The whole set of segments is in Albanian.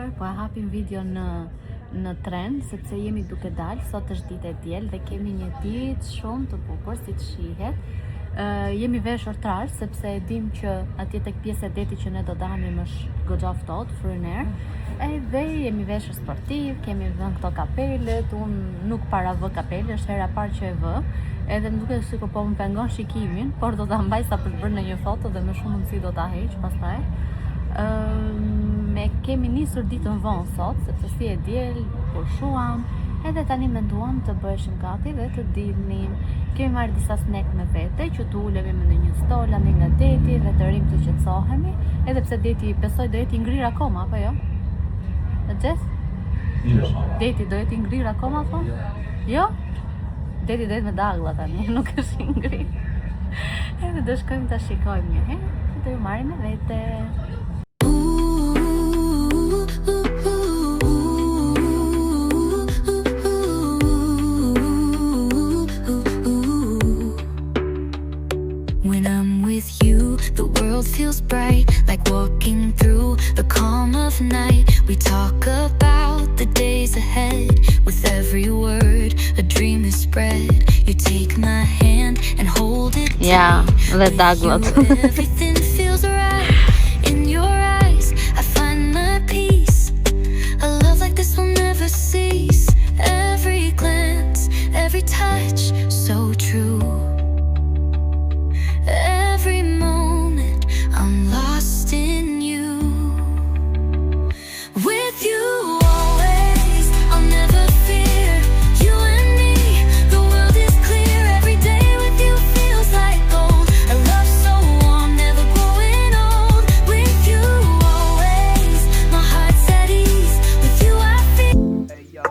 tjetër, po e hapim video në tren, sepse jemi duke dalë, sot është ditë e diel dhe kemi një ditë shumë të bukur, si të shihet. Jemi veshur trar, sepse e dim që atje tek pjesë e detit që ne do dalim është goxha ftohtë, fryner. Edhe jemi veshur sportiv, kemi vënë këto kapelet, unë nuk para vë kapele, është hera parë që e vë. Edhe më duket sikur po më pengon shikimin, por do ta mbaj sa për të bërë në një foto dhe më shumë mundësi do ta heq pastaj. Kemi nisur ditën vonë sot, sepse si e diel, pushuam, edhe tani menduam të bëheshim gati dhe të dilnim. Kemi marrë disa snack me vete, që të ulemi në një stol anë nga deti dhe të rim të qetësohemi, edhe pse deti besoj do jeti ngrir akoma, apo jo? Xhes? Deti do jeti ngrir akoma po? Jo? Deti do jetë me daglla tani, nuk është i ngrir. Edhe do shkojmë ta shikojmë një herë, do ju marrim me vete. When I'm with you, the world feels bright, like walking through the calm of night. We talk about the days ahead, with every word a dream is spread. You take my hand and hold it tight. Ja, dhe daglat. Everything feels right in your eyes. I find my peace. A love like this will never cease. Every glance, every touch, so true. Every moment I'm lost in you. With you always, I'll never fear. You and me, the world is clear. Every day with you feels like gold. A love so warm, never growing old. With you always, my heart's at ease. With you I feel. Hey, yo.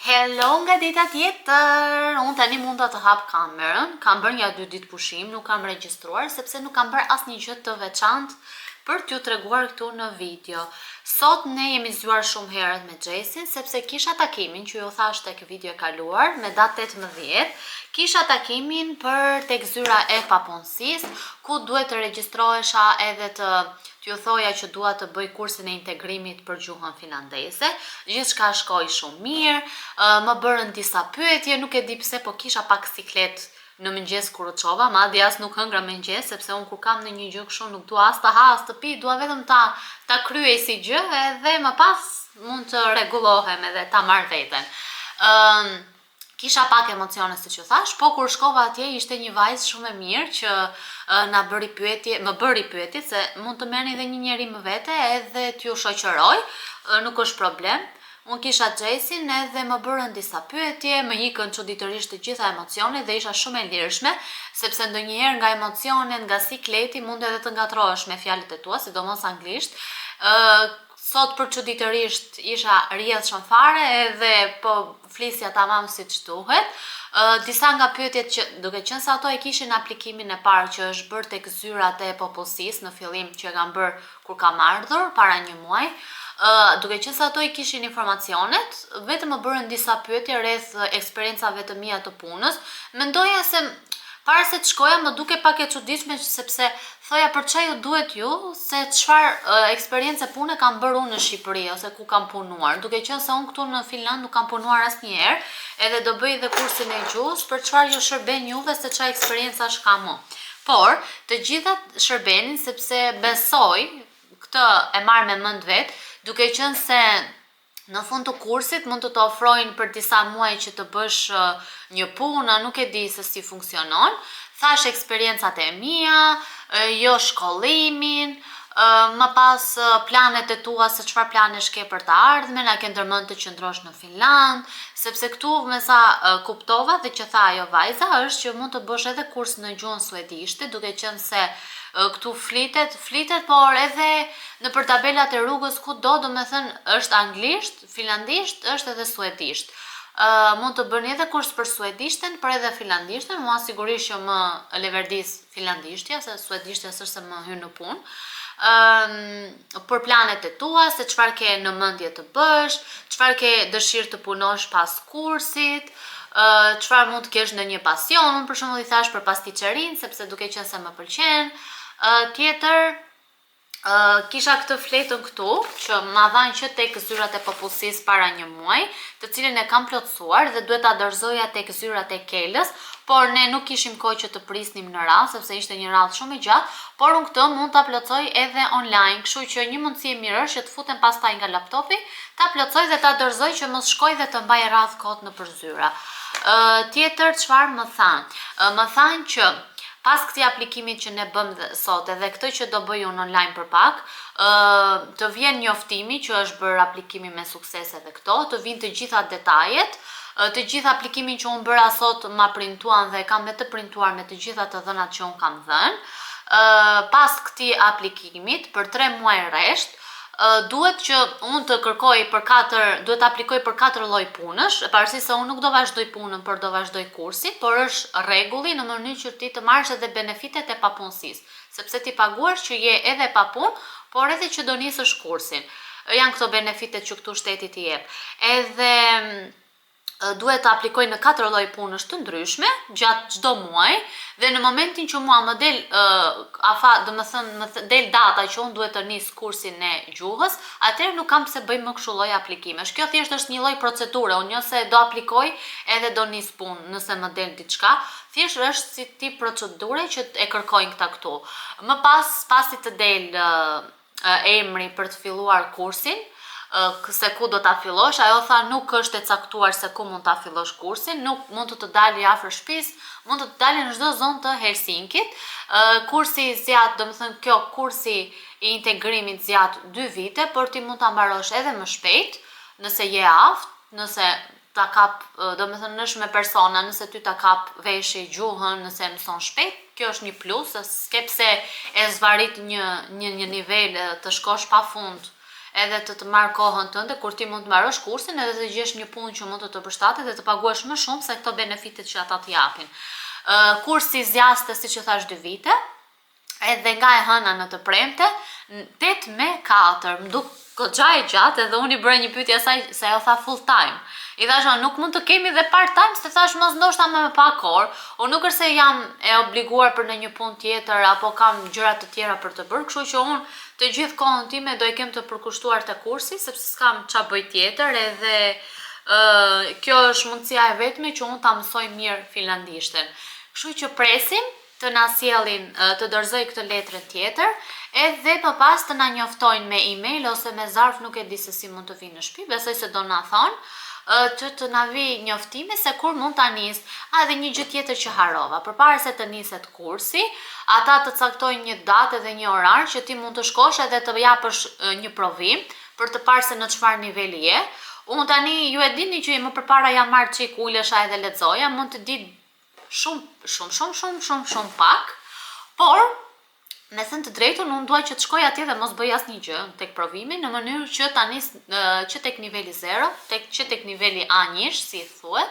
Hello nga dita tjetër, unë tani mund të hap kamerën, kam bërë një 2 ditë pushim, nuk kam regjistruar, sepse nuk kam bërë asnjë gjë të veçantë për t'ju treguar këtu në video. Sot ne jemi zgjuar shumë herët me Xhesin, sepse kisha takimin që ju thash tek video e kaluar, me datë 18, kisha takimin për tek zyra e papunësisë, ku duhet të regjistrohesha edhe t'ju thoja që dua të bëj kursin e integrimit për gjuhën finlandeze. Gjithçka shkoi shumë mirë, më bërën disa pyetje, nuk e di pse, po kisha pak siklet në mëngjes kur u çova, madje as nuk hëngra mëngjes, sepse unë kur kam në një gjë kështu nuk dua as ta ha as të pi, dua vetëm ta kryej si gjë edhe më pas mund të rregullohem edhe ta marr veten. Kisha pak emocione siç ju thash, po kur shkova atje ishte një vajzë shumë e mirë që më bëri pyetje se mund të merrni edhe një njeri më vete edhe t'ju shoqëroj, nuk është problem. Unë kisha Xhesin edhe më bërën disa pyetje, më ikën çuditërisht të gjitha emocionet dhe isha shumë e lirshme, sepse ndonjëherë nga emocionet, nga sikleti mund edhe të ngatrohesh me fjalët e tua, sidomos anglisht. Sot për çuditërisht isha rrjedhshëm fare edhe po flisja tamam siç duhet. Disa nga pyetjet që duke qenë se ato e kishin aplikimin e parë që është bërë tek zyrat e popullsisë në fillim që e kam bërë kur kam ardhur para një muaji, duke qenë se ato i kishin informacionet, vetëm më bërën disa pyetje rreth eksperiencave të mia të punës. Mendoja se para se të shkoja më duke pak e çuditshme sepse thoja për çfarë ju duhet ju, se çfarë eksperiencë pune kam bërë unë në Shqipëri ose ku kam punuar. Duke qenë se unë këtu në Finland nuk kam punuar asnjëherë, edhe do bëj edhe kursin e gjuhës për çfarë ju shërben juve se çfarë eksperjencash kam unë. Por të gjitha shërbenin sepse besoj, këtë e marr me mend vet, duke qenë se në fund të kursit mund të ofrojnë për disa muaj që të bësh një punë, nuk e di se si funksionon. Thash eksperiencat e mia, jo shkollimin, Më pas planet e tua, se çfarë planesh ke për të ardhmen, a ke ndërmend të qëndrosh në Finland, sepse këtu me sa kuptova dhe që tha ajo vajza është që mund të bësh edhe kurs në gjuhën suedishte, duke qenë se këtu flitet, por edhe në për tabelat e rrugës kudo, domethënë është anglisht, finlandisht, është edhe suedisht. Mund të bëni edhe kurs për suedishten, për edhe finlandishten, mua sigurisht që më leverdis finlandishtja, se suedishtja s'është se më hyn në punë. Për planet e tua, se çfarë ke në mendje të bësh, çfarë ke dëshirë të punosh pas kursit, çfarë mund të kesh ndonjë pasion, unë për shembull i thash për pasticcerin, sepse duke qenë se më pëlqen. Tjetër, kisha këtë fletën këtu, që ma dhanë që tek zyrat e popullsisë para një muaji, të cilin e kam plotësuar dhe duhet ta dorëzoja tek zyrat e Kelës, por ne nuk kishim kohë që të prisnim në radhë, sepse ishte një radhë shumë e gjatë, por unë këtë mund ta plotësoj edhe online, kështu që një mundësi e mirë është që të futem pastaj nga laptopi, ta plotësoj dhe ta dorëzoj që mos shkoj dhe të mbaj radhë kohët nëpër zyra. Tjetër çfarë më thanë? Më thanë që pas këtij aplikimit që ne bëm sot edhe këtë që do bëj unë online për pak, të vjen njoftimi që është bërë aplikimi me sukses edhe këto, të vinë të gjitha detajet, të gjitha aplikimin që unë bëra sot ma printuan dhe kam me të printuar me të gjitha të dhënat që unë kam dhënë. Pas këtij aplikimit për 3 muaj rresht, duhet që unë të kërkoj duhet të aplikoj për 4 lloj punësh, e pavarësisht se unë nuk do vazhdoj punën, por do vazhdoj kursin, por është rregulli në mënyrë që ti të marrësh edhe benefitet e papunësisë, sepse ti paguash që je edhe pa punë, por edhe që do nisësh kursin. Janë këto benefitet që këtu shteti t'i jep. Edhe duhet të aplikoj në 4 lloj punësh të ndryshme gjatë çdo muaji dhe në momentin që mua më del më del data që unë duhet të nis kursin e gjuhës, atëherë nuk kam pse bëj më kështu lloj aplikimesh. Kjo thjesht është një lloj procedure, unë nëse do aplikoj edhe do nis punë nëse më del diçka, thjesht është si tip procedure që e kërkojnë këta këtu. Më pasi të del emri për të filluar kursin, se ku do ta fillosh, ajo tha nuk është e caktuar se ku mund ta fillosh kursin, nuk mund të dalë afër shtëpisë, mund të dalë në çdo zonë të Helsinkit. Kursi zjat, domethënë kjo kursi i integrimit zjat 2 vite, por ti mund ta mbarosh edhe më shpejt, nëse je aft, nëse ta kap, domethënë është me persona, nëse ty ta kap veshi gjuhën, nëse mëson shpejt, kjo është një plus, s'ke pse e zvarit një nivel të shkosh pafund edhe të marrë kohën tënde, kur ti mund të mbarosh kursin edhe të gjesh një punë që mund të përshtatet dhe të paguash më shumë se këto benefitet që ata të japin. Kursi zjaste, siç e thash, 2 vite, edhe nga e hëna në të premte, 8 me 4, më duk goxha e gjatë, edhe unë i bëra një pyetje asaj se ajo tha full time. I thash, nuk mund të kemi dhe part time, se thash mos ndoshta me pak orë, o nuk është se jam e obliguar për në një punë tjetër apo kam gjëra të tjera për të bërë, kështu që unë të gjithë kohën time do e kem të përkushtuar te kursi, sepse s'kam ç'a bëj tjetër, edhe kjo është mundësia e vetme që unë ta mësoj mirë finlandishten. Kështu që presim të na sjellin të dorëzoj këtë letrën tjetër, edhe më pas të na njoftojnë me email ose me zarf, nuk e di se si mund të vinë në shtëpi, besoj se do na thonë, që të na vi njoftimi se kur mund ta nis. Dhe një gjë tjetër që harova, përpara se të niset kursi, ata të caktojnë një datë dhe një orar që ti mund të shkosh edhe të japësh një provim për të parë se në çfarë niveli je. Unë tani ju e dini që më përpara jam marrë çik ulesha edhe lexoja, mund të di shumë pak, por me thënë të drejtën, unë dua që të shkoj atje dhe mos bëj asnjë gjë tek provimi, në mënyrë që ta nis që tek niveli 0, që tek niveli A1, si thuhet,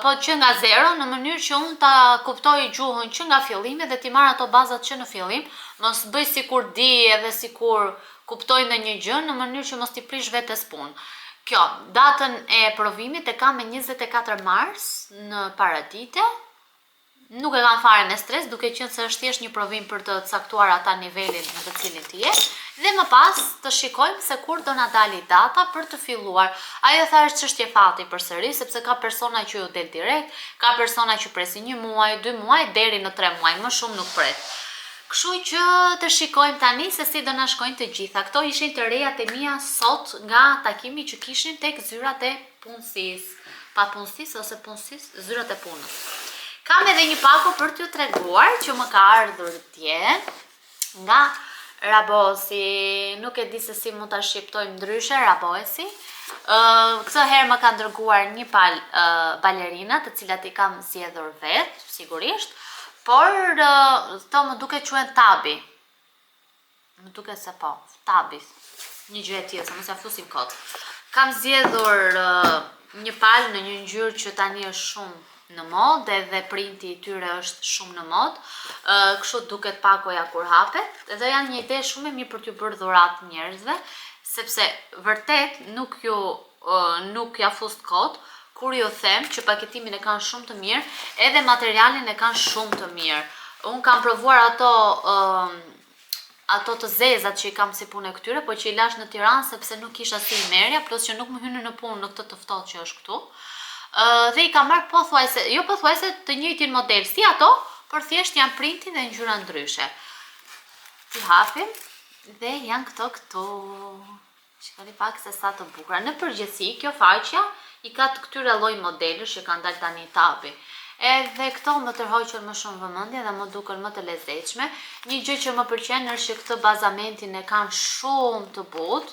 po që nga 0, në mënyrë që unë ta kuptoj gjuhën që nga fillimi dhe ti marr ato bazat që në fillim, mos bëj sikur di edhe sikur kuptoj ndonjë gjë, në mënyrë që mos t'i prish vetes punë. Kjo, datën e provimit e kam me 24 mars në paradite. Nuk e kam fare me stres, duke qenë se është thjesht një provim për të caktuar ata nivelin në të cilin ti je, dhe më pas të shikojmë se kur do na dali data për të filluar. Ajo tha është çështje fati përsëri, sepse ka persona që ju del direkt, ka persona që presin 1 muaj, 2 muaj deri në 3 muaj, më shumë nuk pret. Kështu që të shikojmë tani se si do na shkojnë të gjitha. Këto ishin të rejat e mia sot nga takimi që kishim tek zyrat e punësisë. Pa punësisë ose punësisë, zyrat e punës. Kam edhe një pako për t'ju treguar që më ka ardhur dje nga Rabosi, nuk e di se si mund ta shqiptojmë ndryshe, Rabosi. Këtë herë më ka dërguar një palë balerina, të cilat i kam zgjedhur vetë, sigurisht, por këto më duke quhen tabi. Më duke se po, tabi. Një gjë e tjetër, mos ja fusim kot. Kam zgjedhur një palë në një ngjyrë që tani është shumë në modë edhe printi i tyre është shumë në modë. Kështu duket pakoja kur hapet, edhe janë një ide shumë e mirë për t'ju bërë dhuratë njerëzve, sepse vërtet nuk ja fust kot kur ju them që paketimin e kanë shumë të mirë, edhe materialin e kanë shumë të mirë. Unë kam provuar ato të zezat që i kam si punë e këtyre, po që i lash në Tiranë sepse nuk kisha si i merja, plus që nuk më hynë në punë në këtë të ftohtë që është këtu. Dhe i kam marrë pothuajse të njëjtin model si ato, por thjesht janë printi dhe ngjyra ndryshe. Ti hapim dhe janë këtu. Shikoni pak se sa të bukura. Në përgjithësi, kjo faqja i ka të këtyre lloj modelësh që kanë dalë tani tabi. Edhe këto më tërhoqën më shumë vëmendje dhe më duken më të lezetshme. Një gjë që më pëlqen është që këtë bazamentin e kanë shumë të butë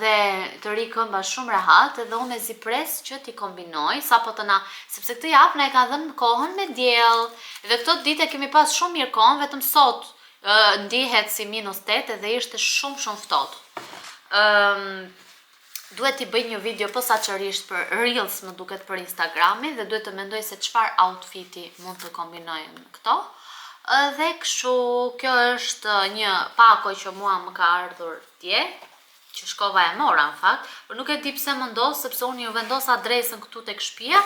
dhe të ri këmba shumë rehat, edhe unë e zipres që t'i kombinoj, sepse këtë javë na e ka dhënë kohën me diell. Dhe këto ditë kemi pas shumë mirë kohën, vetëm sot ndihet si -8 dhe ishte shumë ftohtë. Duhet t'i bëj një video posaçërisht për Reels, më duket, për Instagramin, dhe duhet të mendoj se çfarë outfiti mund të kombinojmë këto. Dhe kështu, kjo është një pako që mua më ka ardhur dje, që shkova e mora në fakt, por nuk e di pse më ndodh, sepse unë ju vendos adresën këtu tek shtëpia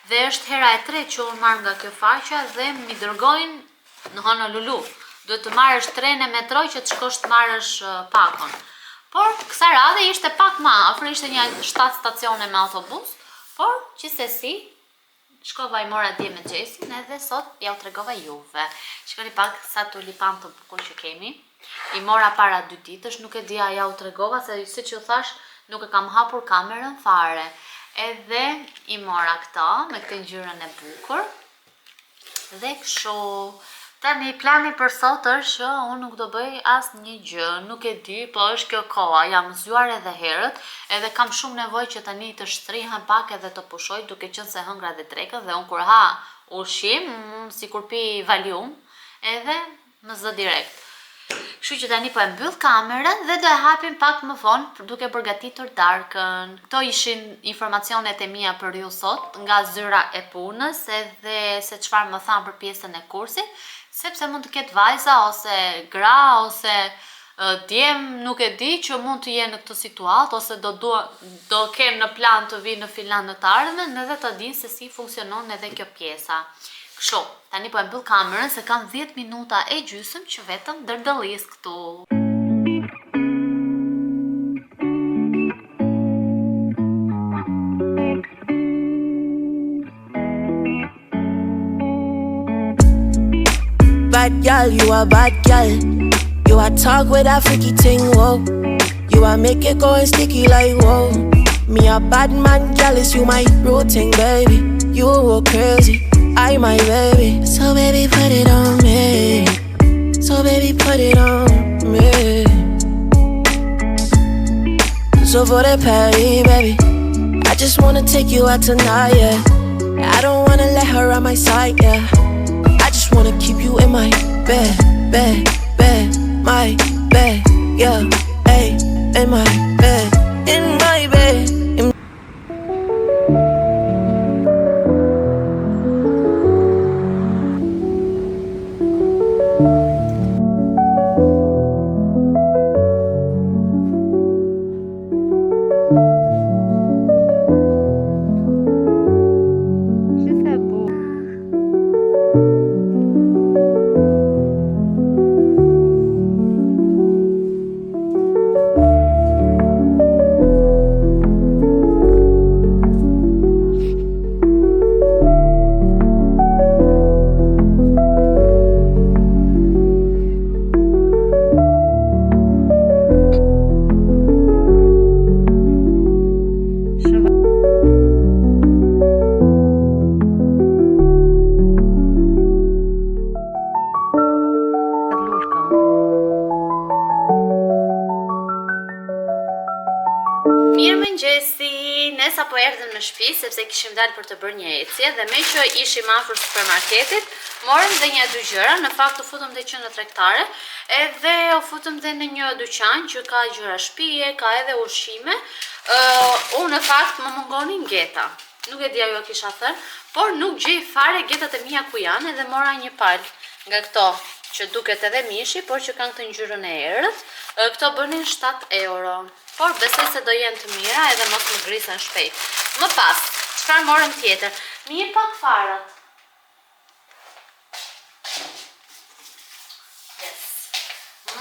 dhe është hera e tretë që unë marr nga kjo faqja dhe mi dërgojnë në Honolulu. Duhet të marrësh tren e metroj që të shkosh të marrësh pakon. Por kësa radhe ishte pak ma afër, ishte një 7 stacione me autobus, por gjithsesi shkova i mora dje me Gjesin edhe sot ja u tregova juve. Shikoni pak sa tulipan të bukur që kemi. I mora para 2 ditësh, nuk e dia ja u tregova se siç ju thash nuk e kam hapur kamerën fare. Edhe i mora këto me këtë ngjyrën e bukur. Dhe kështu. Tani plani për sot është që unë nuk do bëj asnjë gjë, nuk e di, po është kjo koha, jam zgjuar edhe herët, edhe kam shumë nevojë që tani të shtrihem pak edhe të pushoj, duke qenë se hëngra dhe drekën, dhe unë kur ha ushqim, sikur pi Valium, edhe më zë direkt. Kështu që tani po e mbyll kamerën dhe do e hapim pak më vonë duke përgatitur darkën. Këto ishin informacionet e mia për ju sot nga zyra e punës, edhe se çfarë më thanë për pjesën e kursit. Sepse mund të ketë vajza ose gra ose djem, nuk e di, që mund të jenë në këtë situatë ose do kenë në plan të vinë në filan në të ardhmen edhe të dinë se si funksionon edhe kjo pjesa. Kështu, tani po e mbyll kamerën se kam 10 minuta e gjysmë që vetëm dërdëllis këtu. Bad girl, you a bad girl. You a talk with that freaky thing, whoa. You a make it go and sticky like whoa. Me a bad man, jealous, you my routine, baby. You go crazy, I my baby. So baby, put it on me. So baby, put it on me. So for the party, baby, I just wanna take you out tonight, yeah. I don't wanna let her on my side, yeah. I just wanna keep you in my bed, my bed, yeah, hey, in my bed, in my bed. në shtëpi sepse kishim dalë për të bërë një ecje dhe me që ishim afër supermarketit, morëm dhe një dy gjëra, në fakt u futëm dhe qendra tregtare, edhe u futëm dhe në një dyqan që ka gjëra shtëpie, ka edhe ushqime. Unë në fakt më mungonin geta. Nuk e dija ju a kisha thënë, por nuk gjej fare getat e mia ku janë edhe mora një palë nga këto që duket edhe mishi, por që kanë këtë ngjyrën e errët. Këto bënin 7 euro. Por besoj se do jenë të mira edhe mos më grisen shpejt. Më pas, çfarë morëm tjetër? Mirë pak farat. Yes.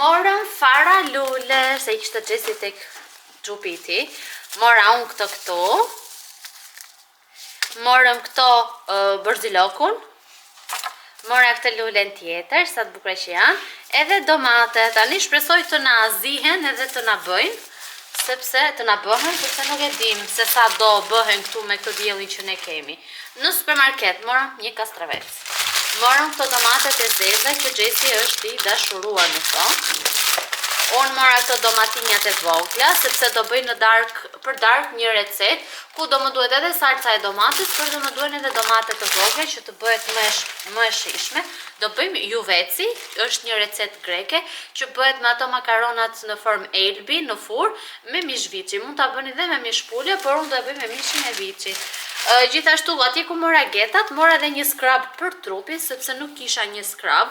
Morëm fara lule, se i kishte Xhesi tek xhupi i tij. Mora unë këto. Morëm këto bërzilokun. Mora këtë lulen tjetër, sa të bukura që janë. Edhe domate, tani shpresoj të na zihen edhe të na bëjnë. Sepse të na bëhen, sepse nuk e dim se sa do bëhen këtu me këtë diellin që ne kemi. Në supermarket morëm një kastravec. Morëm këto domatet e zeza që Xhesi është i dashuruar në to. Unë mora këto domatinjat e vogla, sepse do bëj për dark një recet, ku do më duhet edhe salca e domates, por do më duhen edhe domate të vogla që të bëhet më e shishme. Do bëjmë juveci, është një recet greke, që bëhet me ato makaronat në formë elbi, në furr, me mish viçi. Mund ta bëni edhe me mish pule, por unë do e bëj me mishin e viçit. Gjithashtu, atje ku mora getat, mora edhe një skrab për trupin, sepse nuk kisha një skrab,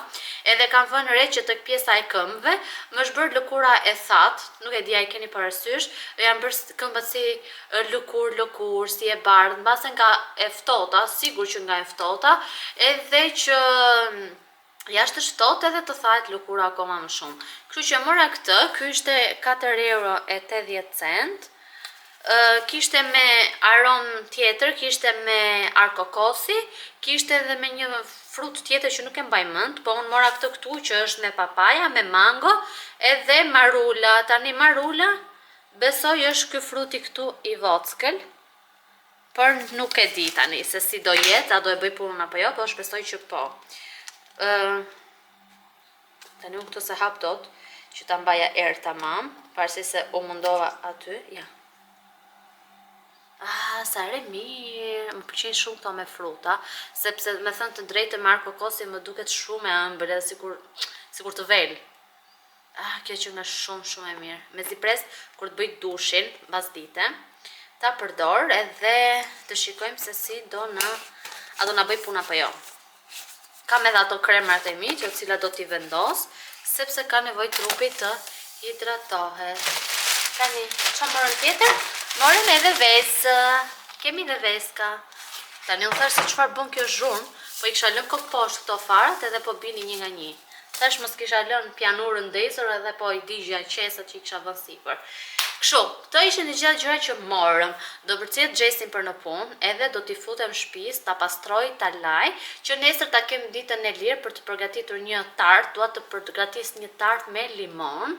edhe kam vënë re që tek pjesa e këmbëve, më është bërë lëkura e thatë, nuk e dia i keni parasysh, janë bërë këmbët si lëkur, si e bardhë, mbase nga e ftohta, sigur që nga e ftohta, edhe që jashtë shtotë edhe të thahet lëkura akoma më shumë. Kështu që mora këtë, ky ishte 4,80 €. Kishte me aromë tjetër, kishte me arkokosi, kishte edhe me një frut tjetër që nuk e mbaj mend, po unë mora këtë këtu që është me papaja, me mango, edhe marula. Tani marula, besoj është ky fruti këtu i vockël, por nuk e di tani se si do jetë, a do e bëj punën apo jo, po shpresoj që po. Tani unë këtu se hap dot, që ta mbaja erë tamam, pavarësisht se u mundova aty, ja. Sa re mirë, më pëlqejnë shumë këto me fruta, sepse me thënë të drejtë me arkokosi më duket shumë e ëmbël, edhe sikur të vel. Kjo që nga shumë e mirë. Me zipres, kur të bëj dushin, mbas dite, ta përdor edhe të shikojmë se si a do na bëj puna apo jo. Kam edhe ato kremrat e mi, që cila do t'i vendos, sepse ka nevojë trupi të hidratohet. Tani, çfarë morëm tjetër? Morëm edhe vesë, kemi dhe veska. Tani unë thash se çfarë bën kjo zhurmë, po i kisha lënë kokë poshtë këto farat edhe po bini një nga një. Thash mos kisha lënë pianurën ndezur edhe po i digja qesat që i kisha vënë sipër. Kështu, këto ishin të gjitha gjërat që morëm. Do përcjell Xhesin për në punë, edhe do t'i futem shtëpis, ta pastroj, ta laj, që nesër ta kem ditën e lirë për të përgatitur një tart, dua të përgatis një tart me limon.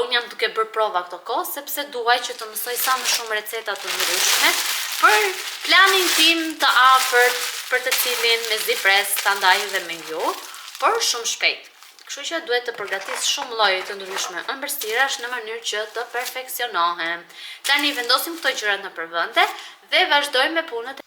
Unë jam duke bërë prova këto kohë, sepse duaj që të mësoj sa më shumë receta të ndryshme për planin tim të afërt, për të cilin me zipres ta ndaj dhe me ju, por shumë shpejt. Kështu që duhet të përgatis shumë lloje të ndryshme ëmbëlsirash në mënyrë që të perfeksionohen. Tani vendosim këto gjërat në përvende dhe vazhdojmë me punët.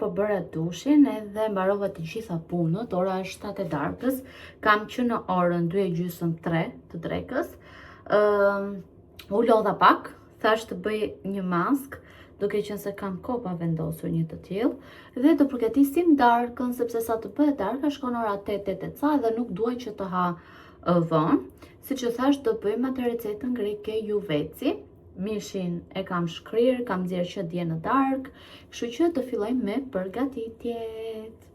po bëra dushin edhe mbarova të gjitha punët, ora është 7 e darkës, kam që në orën 2:30, 3 të drekës, u lodha pak, thash të bëj një mask, duke qenë se kam kohë pa vendosur një të tillë, dhe të përgatisim darkën, sepse sa të bëhet darka shkon ora 8 ca dhe nuk duaj që të ha vonë. Siç e thash, do bëjmë atë recetën greke juveci. Mishin e kam shkrirë, kam nxjerrë që dje në darkë, kështu që të fillojmë me përgatitjet.